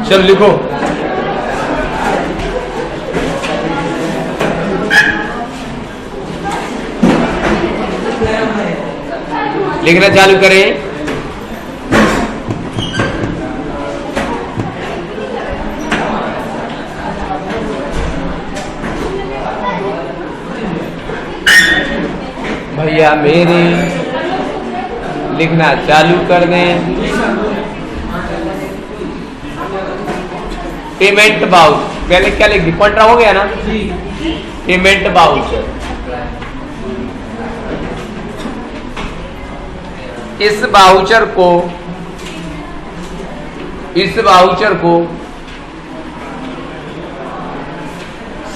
चल लिखो। लिखना चालू करें। भैया मेरे लिखना चालू कर दें। पेमेंट बाउच पहले क्या लिख दी, पॉइंटर हो गया ना। पेमेंट बाउच, इस बाउचर को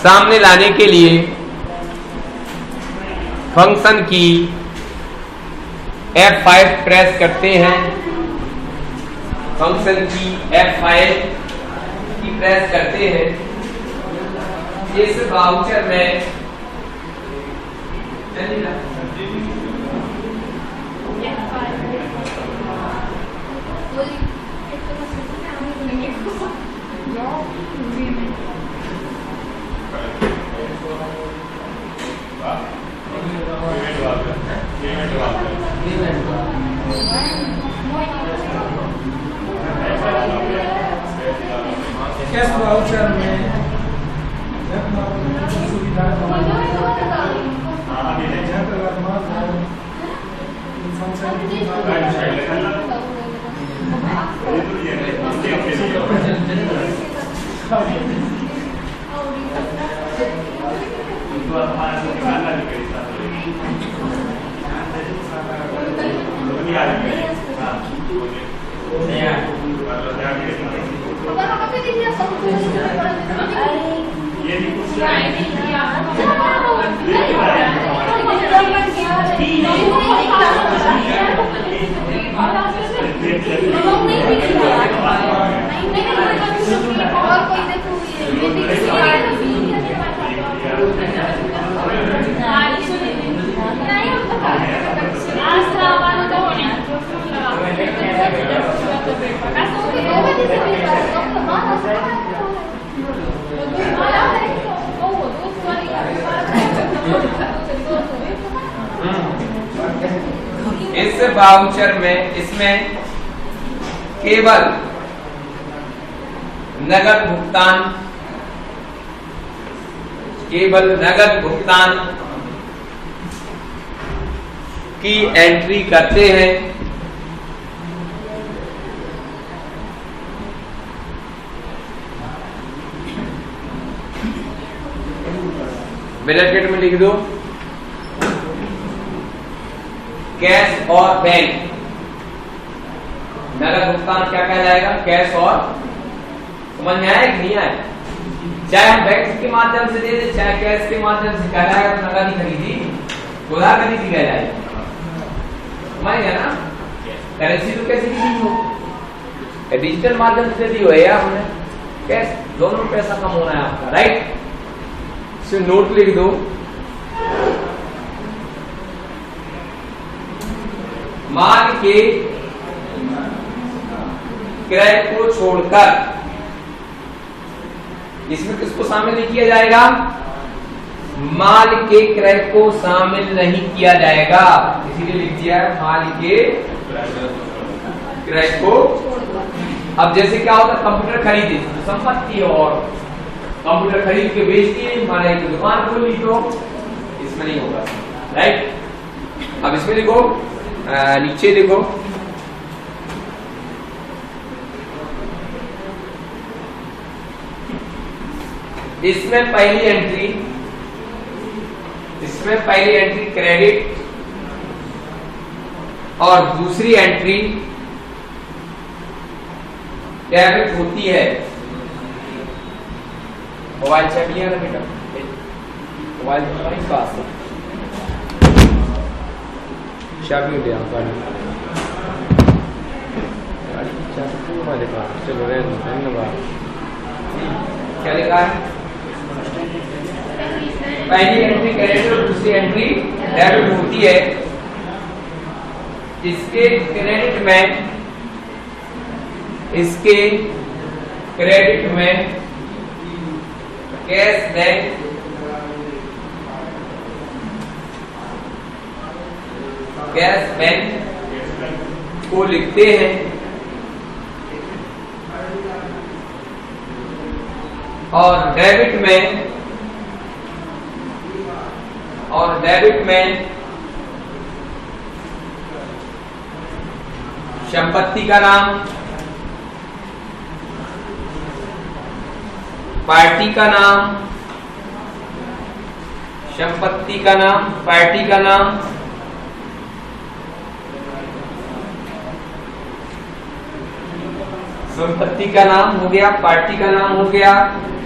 सामने लाने के लिए फंक्शन की F5 प्रेस करते हैं। फंक्शन की F5 की प्रेस करते हैं। इस बाउचर में कैश वाउचर में इस वाउचर में इसमें केवल नगद भुगतान की एंट्री करते हैं। ब्रैकेट में लिख दो कैश और बैंक। नगद भुगतान क्या कहलाएगा, कैश और, समझ में आया कि नहीं आया? चाहे हम बैंक के माध्यम से दे दे चाहे कैश के माध्यम से, कहलाएगा तो नगद ही खरीदी, उधार खरीदी कहलाएगी। समझ गया ना? करेंसी तो कैसे की हो, डिजिटल माध्यम से दी हो या हमने कैश, दोनों में पैसा कम होना है आपका, राइट? इसे नोट लिख दो, माल के क्रय को छोड़कर, इसमें किसको शामिल नहीं किया जाएगा? माल के क्रय को शामिल नहीं किया जाएगा, इसीलिए लिख दिया है माल के क्रय को। अब जैसे क्या होता है, कंप्यूटर खरीदे तो संपत्ति, और कंप्यूटर खरीद के बेच दिए, माने एक दुकान खोल ली, तो इसमें नहीं होगा, राइट? अब इसमें लिखो, नीचे लिखो इसमें पहली एंट्री क्रेडिट और दूसरी एंट्री डेबिट होती है। मोबाइल चेक लिया ना बेटा, मोबाइल तुम्हारे पास है, चाबी ले आओ गाड़ी। धन्यवाद। क्या लिखा है? पहली एंट्री क्रेडिट और दूसरी एंट्री डेबिट होती है। इसके क्रेडिट में कैश बैंक को लिखते हैं और डेबिट में संपत्ति का नाम, पार्टी का नाम, संपत्ति का नाम, पार्टी का नाम, संपत्ति का नाम हो गया, पार्टी का नाम हो गया,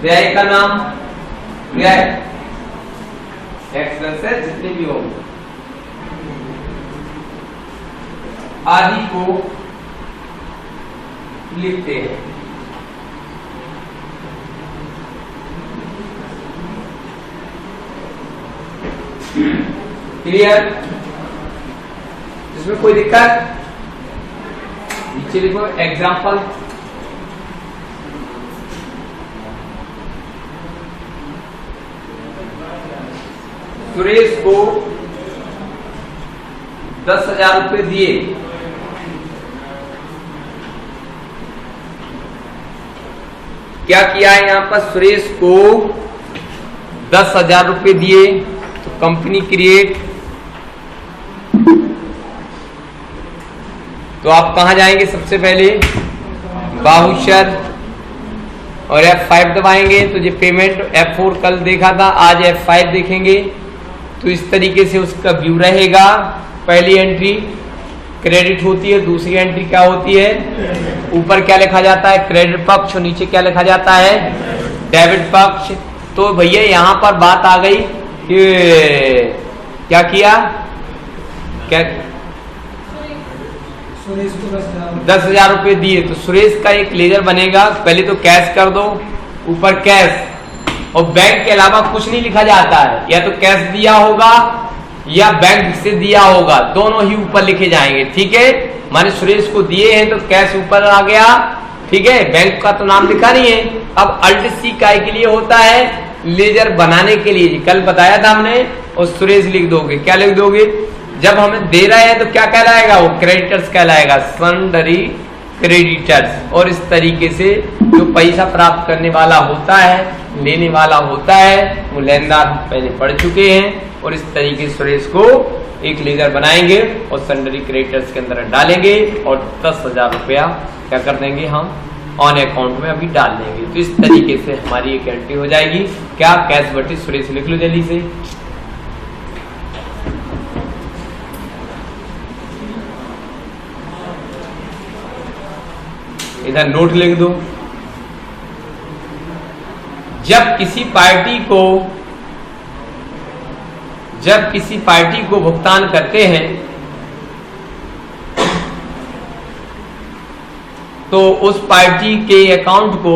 व्यय का नाम, व्यय एक्सपेंसेस जितने भी होंगे आदि को लिखते हैं। क्लियर? इसमें कोई दिक्कत? नीचे लिखो एग्जाम्पल। सुरेश को 10,000 रुपए दिए। क्या किया है यहां पर? सुरेश को 10,000 रुपए दिए तो कंपनी क्रिएट। तो आप कहां जाएंगे? सबसे पहले बाहुशर और F5 दबाएंगे तो ये पेमेंट F4 कल देखा था, आज F5 देखेंगे। तो इस तरीके से उसका व्यू रहेगा। पहली एंट्री क्रेडिट होती है, दूसरी एंट्री क्या होती है? ऊपर क्या लिखा जाता है? क्रेडिट पक्ष, और नीचे क्या लिखा जाता है? डेबिट पक्ष। तो भैया यहां पर बात आ गई कि क्या किया? क्या 10,000 रुपए दिए तो सुरेश का एक लेजर बनेगा। पहले तो कैश कर दो, ऊपर कैश, और बैंक के अलावा कुछ नहीं लिखा जाता है। या तो कैश दिया होगा या बैंक से दिया होगा, दोनों ही ऊपर लिखे जाएंगे। ठीक है, माने सुरेश को दिए हैं तो कैश ऊपर आ गया। ठीक है, बैंक का तो नाम लिखा नहीं है। अब अल्ट सी काय के लिए होता है? लेजर बनाने के लिए। कल बताया था हमने। और सुरेश लिख दोगे। क्या लिख दोगे? जब हमें दे रहे हैं तो क्या कहलाएगा? वो क्रेडिटर्स कहलाएगा, सन्डरी क्रेडिटर्स। और इस तरीके से जो पैसा प्राप्त करने वाला होता है, लेने वाला होता है, वो लेनदार पहले पढ़ चुके हैं। और इस तरीके से सुरेश को एक लेजर बनाएंगे और सन्डरी क्रेडिटर्स के अंदर डालेंगे और 10,000 रुपया क्या कर देंगे? हम ऑन अकाउंट में अभी डाल देंगे। तो इस तरीके से हमारी एक एंट्री हो जाएगी। क्या? कैश बटी सुरेश लिख लो जल्दी से। इधर नोट लिख दो। जब किसी पार्टी को भुगतान करते हैं तो उस पार्टी के अकाउंट को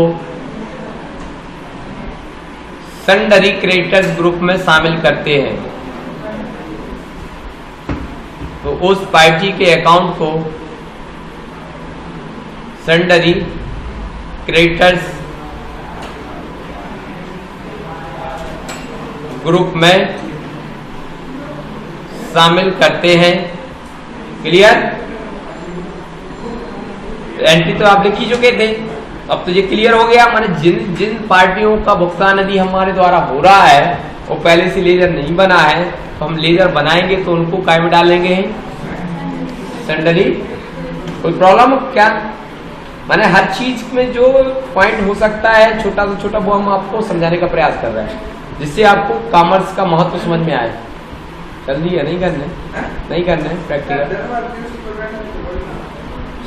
सन्डरी क्रेडिटर्स ग्रुप में शामिल करते हैं। तो उस पार्टी के अकाउंट को सन्डरी क्रेडिटर्स ग्रुप में शामिल करते हैं। क्लियर? एंट्री तो आप लिख ही चुके थे। अब तो ये क्लियर हो गया। माने जिन पार्टियों का भुगतान यदि हमारे द्वारा हो रहा है वो पहले से लेजर नहीं बना है, तो हम लेजर बनाएंगे तो उनको काय में डालेंगे? सन्डरी। कोई प्रॉब्लम क्या? माने हर चीज में जो पॉइंट हो सकता है छोटा से छोटा, वो हम आपको समझाने का प्रयास कर रहे हैं, जिससे आपको कॉमर्स का महत्व समझ में आए। जल्दी है, नहीं करने प्रैक्टिकल।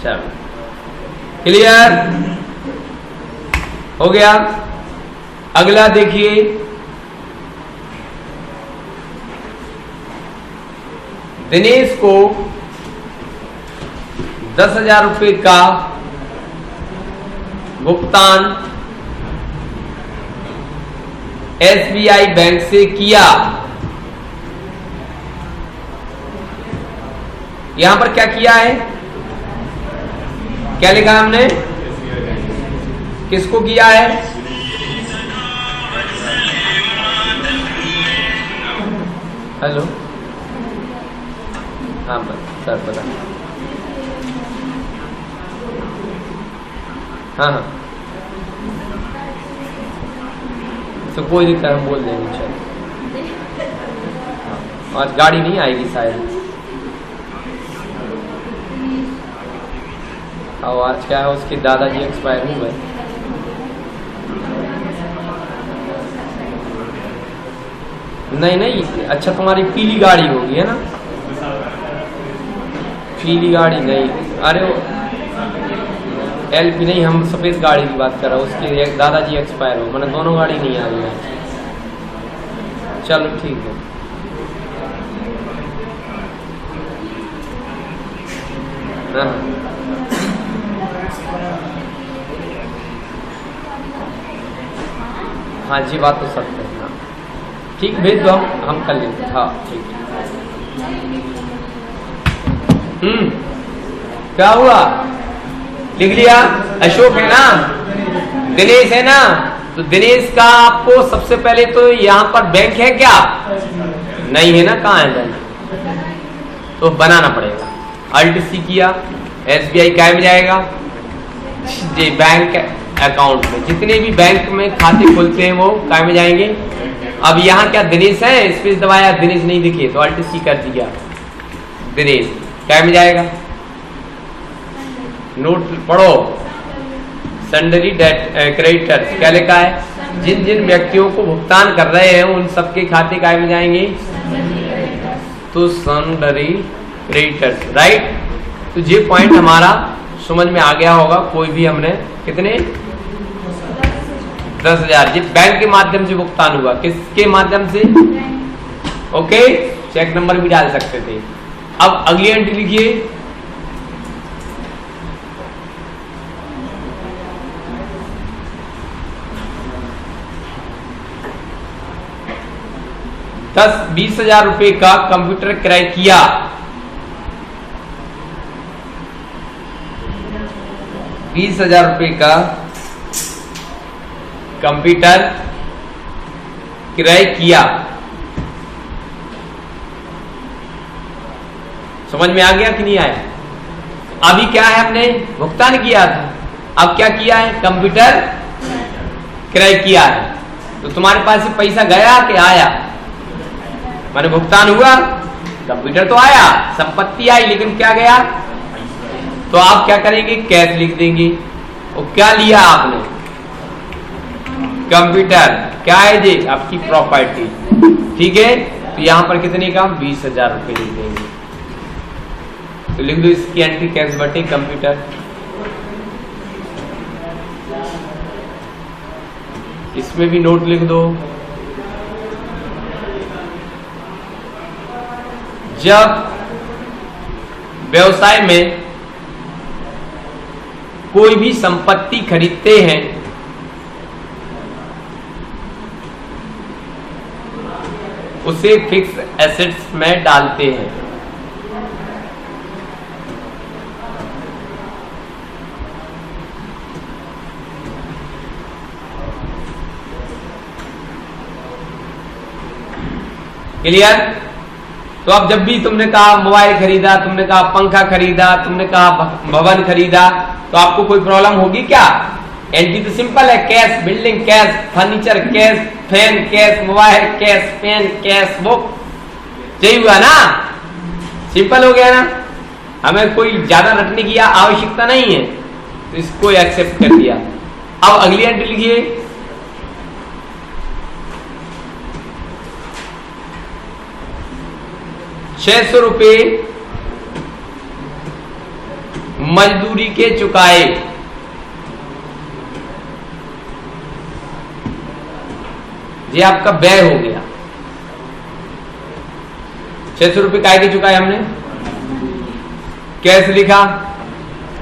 चलो क्लियर हो गया। अगला देखिए, दिनेश को 10,000 रुपए का भुगतान SBI बैंक से किया। यहां पर क्या किया है, क्या लिखा है हमने, किसको किया है, हेलो, हाँ सर पता, हाँ हाँ तो कोई दिक्कत, हम बोल देंगे चलो। आज गाड़ी नहीं आएगी शायद। और आज क्या है, उसके दादाजी एक्सपायर हुए। नहीं नहीं, अच्छा तुम्हारी पीली गाड़ी होगी है ना, पीली गाड़ी नहीं, अरे वो LP नहीं, हम सफेद गाड़ी की बात कर रहे हैं, उसके एक दादाजी एक्सपायर हो, मैंने दोनों गाड़ी नहीं आ रही है। चलो ठीक है, हाँ जी बात तो सत्य है, हाँ ठीक, भेज दो, हम कर लेंगे, हाँ ठीक है। क्या हुआ, लिख लिया, अशोक है ना, दिनेश है ना, तो दिनेश का आपको सबसे पहले तो यहाँ पर बैंक है क्या, नहीं है ना, कहाँ है बैंक, तो बनाना पड़ेगा। अल्ट-C किया, SBI काय में जाएगा जी, बैंक अकाउंट में, जितने भी बैंक में खाते खुलते हैं वो काय में जाएंगे। अब यहाँ क्या दिनेश है, स्पेस दबाया, दिनेश नहीं दिखे तो अल्ट-C कर दिया, दिनेश काय में जाएगा, नोट पढ़ो, सन्डरी क्रेडिटर्स, क्या लिखा है, जिन जिन व्यक्तियों को भुगतान कर रहे हैं उन सबके खाते काय में जाएंगे, तो सन्डरी क्रेडिटर्स, राइट। तो ये पॉइंट हमारा समझ में आ गया होगा। कोई भी हमने कितने 10,000 जी बैंक के माध्यम से भुगतान हुआ, किसके माध्यम से, ओके, चेक नंबर भी डाल सकते थे। अब अगली एंट्री लिखिए, ₹20,000 का कंप्यूटर क्रय किया, ₹20,000 का कंप्यूटर क्रय किया। समझ में आ गया कि नहीं आया? अभी क्या है, हमने भुगतान किया था, अब क्या किया है, कंप्यूटर क्रय किया है। तो तुम्हारे पास से पैसा गया कि आया, माने भुगतान हुआ, कंप्यूटर तो आया, संपत्ति आई, लेकिन क्या गया, तो आप क्या करेंगे, कैश लिख देंगे। और क्या लिया आपने, कंप्यूटर, क्या है जी, आपकी प्रॉपर्टी, ठीक है। तो यहां पर कितने का, ₹20,000 लिख देंगे। तो लिख दो इसकी एंट्री, कैश बटे कंप्यूटर। इसमें भी नोट लिख दो, जब व्यवसाय में कोई भी संपत्ति खरीदते हैं उसे फिक्स एसेट्स में डालते हैं। क्लियर? तो अब जब भी तुमने कहा मोबाइल खरीदा, तुमने कहा पंखा खरीदा, तुमने कहा भवन खरीदा, तो आपको कोई प्रॉब्लम होगी क्या? एंट्री तो सिंपल है, cash building, cash furniture, cash fan, cash mobile, cash pen, cash book, यही हुआ ना, सिंपल हो गया ना। हमें कोई ज्यादा रटने की आवश्यकता नहीं है, तो इसको एक्सेप्ट कर दिया। अब अगली एंट्री लिखिए, ₹600 मजदूरी के चुकाए। ये आपका व्यय हो गया। ₹600 काय के चुकाए हमने, कैश लिखा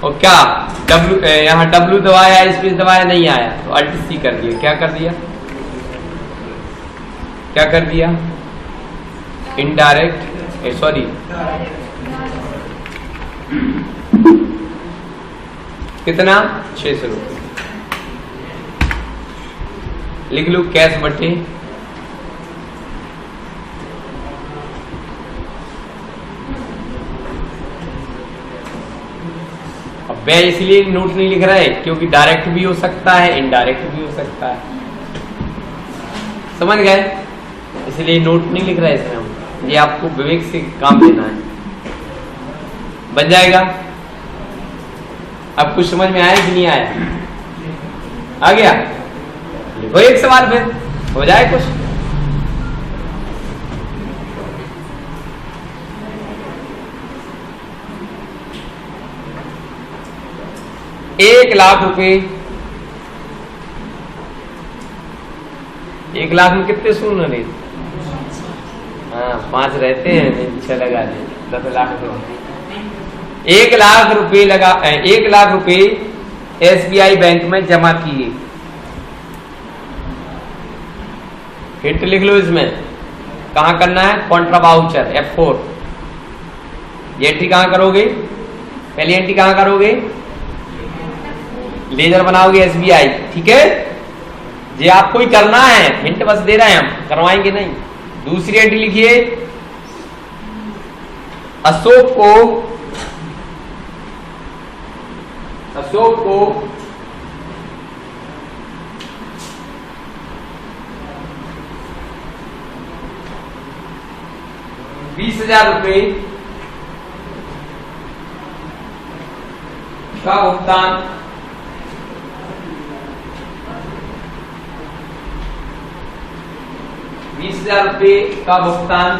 और क्या यहाँ W दबाया, स्पेस दबाया, नहीं आया तो अल्ट सी कर दिया। क्या कर दिया? क्या कर दिया? इनडायरेक्ट, सॉरी, कितना? 600 रुपये। लिख लो कैश बटे व्यय। इसलिए नोट नहीं लिख रहा है क्योंकि डायरेक्ट भी हो सकता है, इनडायरेक्ट भी हो सकता है। समझ गए? इसलिए नोट नहीं लिख रहा है इसमें हम। ये आपको विवेक से काम लेना है। बन जाएगा? अब कुछ समझ में आया कि नहीं आया? आ गया? लिखो एक सवाल, फिर हो जाए कुछ। ₹1,00,000। 1 लाख में कितने शून्य नहीं? हाँ, 5 रहते हैं, 6 लगा दे, 10 लाख रुपए। 1 लाख रुपए लगा, 1 लाख रुपए SBI बैंक में जमा किए। हिंट लिख लो इसमें। कहां करना है? Contra voucher F4। ये एंट्री कहां करोगे? पहली एंट्री कहां करोगे? लेजर बनाओगे SBI, ठीक है? ये आपको ही करना है, हिंट बस दे रहे हैं हम, करवाएंगे नहीं। दूसरी एंट्री लिखिए, अशोक को 20,000 रुपए का भुगतान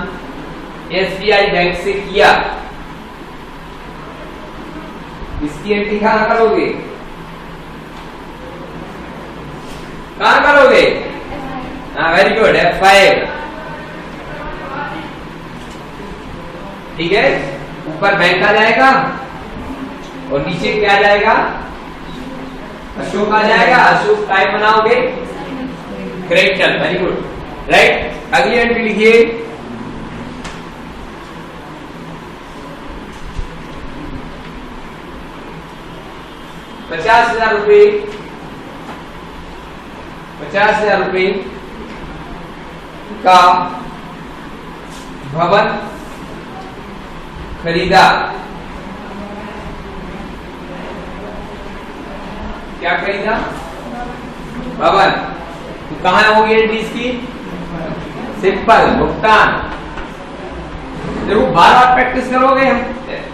SBI बैंक से किया। इसकी एंट्री कहां करोगे? कहां करोगे? हाँ, वेरी गुड, F5। ठीक है, ऊपर बैंक आ जाएगा और नीचे क्या आ जाएगा? अशोक आ जाएगा। अशोक टाइप बनाओगे, करेक्ट, वेरी गुड, राइट। अगली एंट्री लिखिए, ₹50,000 का भवन खरीदा। क्या खरीदा? भवन। तो कहां होगी एंट्री इसकी? सिंपल, भुगतान। देखो, बार-बार प्रैक्टिस करोगे हम,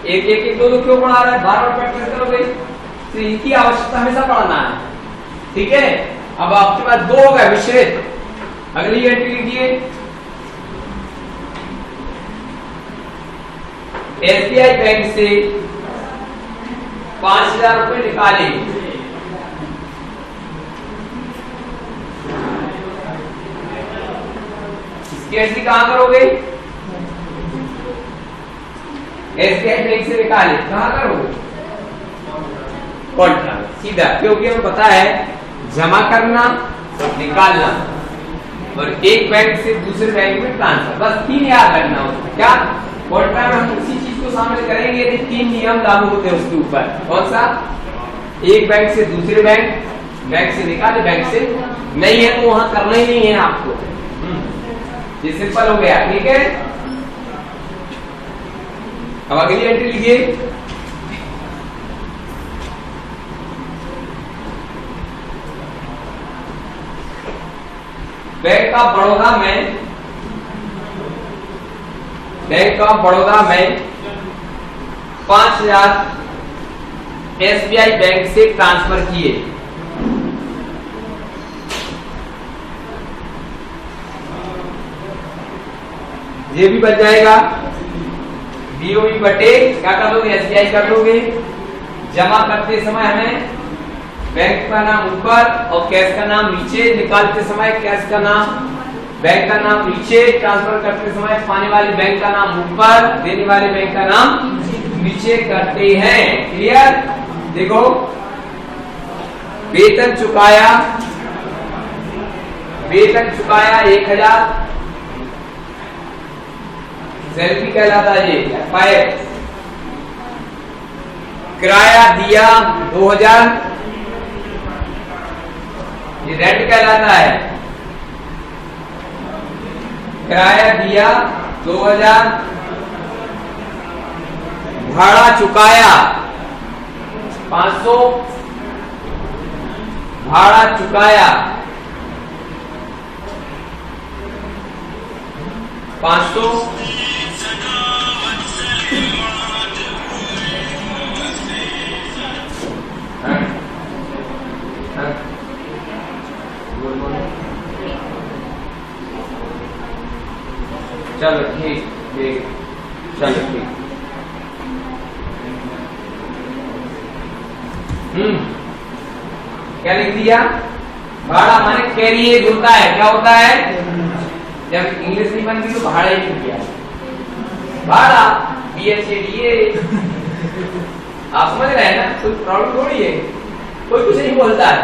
एक दो क्यों पढ़ा रहा है? बार-बार प्रैक्टिस करोगे तो इनकी आवश्यकता हमेशा पढ़ना है, ठीक है? अब आपके पास 2 हो गए विषय। अगली एंट्री लिखिए, SBI बैंक से 5,000 रुपए निकाले। इसकी एंट्री कहां करोगे? SBI बैंक से निकाले, कहां करोगे? कॉन्ट्रा, सीधा, क्योंकि हमें पता है जमा करना और निकालना और एक बैंक से दूसरे बैंक में ट्रांसफर, बस 3 याद रखना होता। क्या? कॉन्ट्रा में हम उसी चीज को शामिल करेंगे यदि 3 नियम लागू होते हैं उसके ऊपर। कौन सा? एक बैंक से दूसरे बैंक से निकाले, बैंक से नहीं है तो वहां करना ही नहीं है आपको। ये सिंपल हो गया, ठीक है? अब अगली एंट्री लिखिए, बैंक ऑफ बड़ौदा में 5,000 SBI बैंक से ट्रांसफर किए। ये भी बच जाएगा, BOB बटे क्या कर लोगे? SBI कर लोगे। जमा करते समय हमें बैंक का नाम ऊपर और कैश का नाम नीचे, निकालते समय कैश का नाम, बैंक का नाम नीचे, ट्रांसफर करते समय पाने वाले बैंक का नाम ऊपर, देने वाले बैंक का नाम नीचे करते हैं। क्लियर? देखो, वेतन चुकाया 1000, सैलरी कहलाता है ये F5। किराया दिया 2000, ये रेंट कहलाता है। किराया दिया 2000, भाड़ा चुकाया 500, भाड़ा चुकाया 500, चलो ठीक, चलो ठीक। क्या लिख दिया? भाड़ा माने कैरिएज होता है। क्या होता है? जब इंग्लिश नहीं बनती तो भाड़ा ही लिख दिया। भाड़ा BHADA। आप समझ रहे हैं ना? कोई प्रॉब्लम थोड़ी है, कोई कुछ नहीं बोलता है।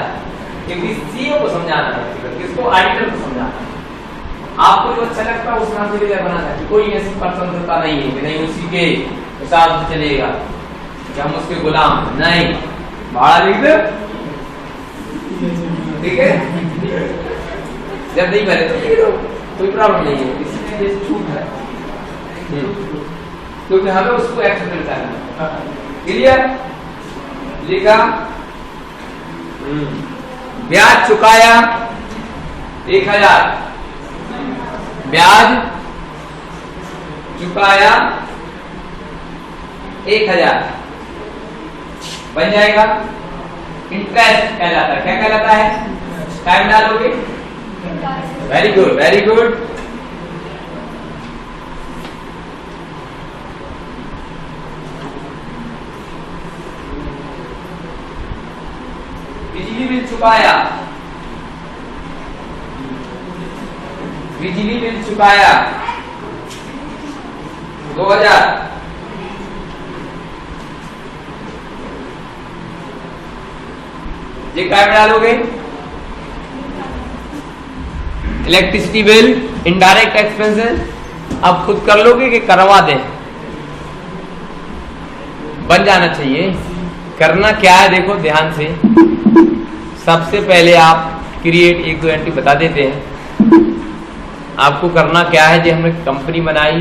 सीईओ को समझाना है, किसको? ऑडिटर को समझाना है। आपको जो अच्छा लगता है उस नाम से बनाना है। कोई ऐसी स्वतंत्रता नहीं है कि नहीं उसी के हिसाब से चलेगा कि हम उसके गुलाम नहीं। भाड़ा लिख दो, ठीक है? जब नहीं भरे तो लिख दो, कोई प्रॉब्लम नहीं है। इसलिए ये छूट है क्योंकि हमें उसको एक्सेप्ट करना है। क्लियर? लिखा। ब्याज चुकाया 1000, ब्याज चुकाया 1000 बन जाएगा। इंटरेस्ट कहलाता है। क्या कहलाता है? टाइम डालोगे। Very good, very good. बिजली बिल चुकाया, बिजली बिल चुकाया 2000, ये क्या डालोगे? इलेक्ट्रिसिटी बिल, इनडायरेक्ट एक्सपेंसेस अब खुद कर लोगे कि करवा दें? बन जाना चाहिए। करना क्या है देखो ध्यान से। सबसे पहले आप क्रिएट 1-2 एंट्री बता देते हैं। आपको करना क्या है? जो हमने कंपनी बनाई,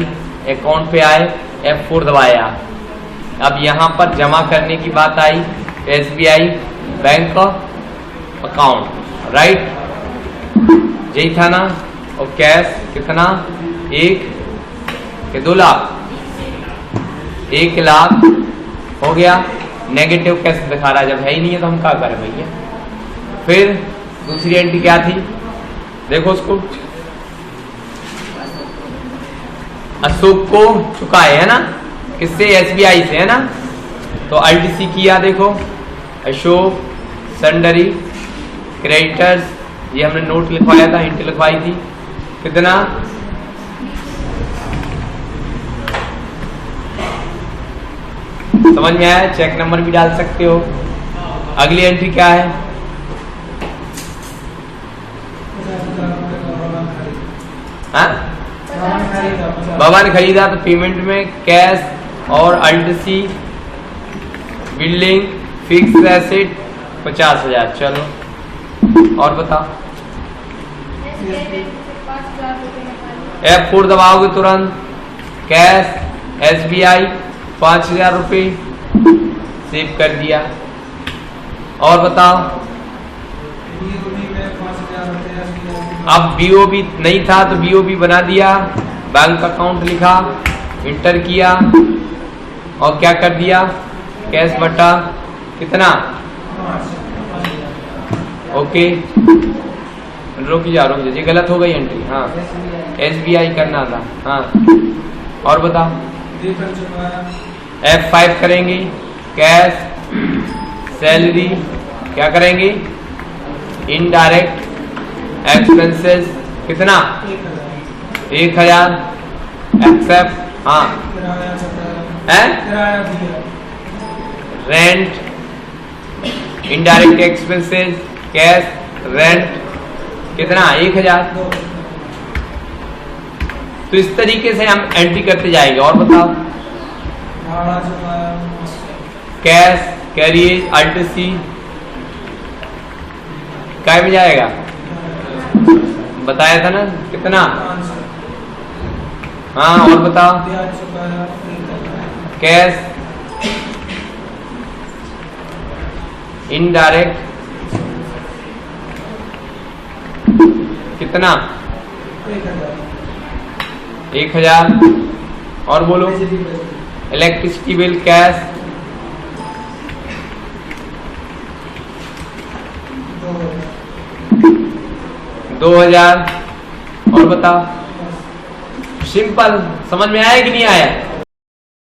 अकाउंट पे आए, F4 दबाया। अब यहाँ पर जमा करने की बात आई, SBI बैंक अकाउंट, राइट? यही था ना? और कैश कितना? 2 लाख, 1 लाख हो गया। नेगेटिव कैश दिखा रहा है, जब है ही नहीं है तो हम क्या करें भैया? फिर दूसरी एंट्री क्या थी? देखो उसको, अशोक को चुकाए है ना? किससे? SBI से है ना? तो LTC किया। देखो अशोक सन्डरी क्रेडिटर्स, ये हमने नोट लिखवाया था, हिंट लिखवाई थी। कितना? समझ में आया? चेक नंबर भी डाल सकते हो। अगली एंट्री क्या है? हाँ? भवन खरीदा तो पेमेंट में कैश और LTC, बिल्डिंग, फिक्स एसेट 50,000। चलो और बताओ। F4 दबाओगे तुरंत, कैश SBI 5000 रुपये सेव कर दिया। और बताओ। अब BOB नहीं था तो BOB बना दिया, बैंक अकाउंट लिखा, इंटर किया और क्या कर दिया? कैश बटा कितना? ओके, रुक जा, ये गलत हो गई एंट्री। हाँ, SBI करना था। हाँ, और बताओ। F5 करेंगे, कैश, सैलरी, क्या करेंगे? इनडायरेक्ट एक्सपेंसेस कितना? 1000, एक्सेप्ट। हाँ, rent indirect expenses, cash, rent कितना 1000। तो इस तरीके से हम एंट्री करते जाएंगे। और बताओ कैश, कैरियज, आरटीसी काय में जाएगा बताया था ना कितना। हाँ और बताओ कैश, इनडायरेक्ट कितना 1000। और बोलो इलेक्ट्रिसिटी बिल, कैश 2000। और बताओ सिंपल, समझ में आया कि नहीं आया?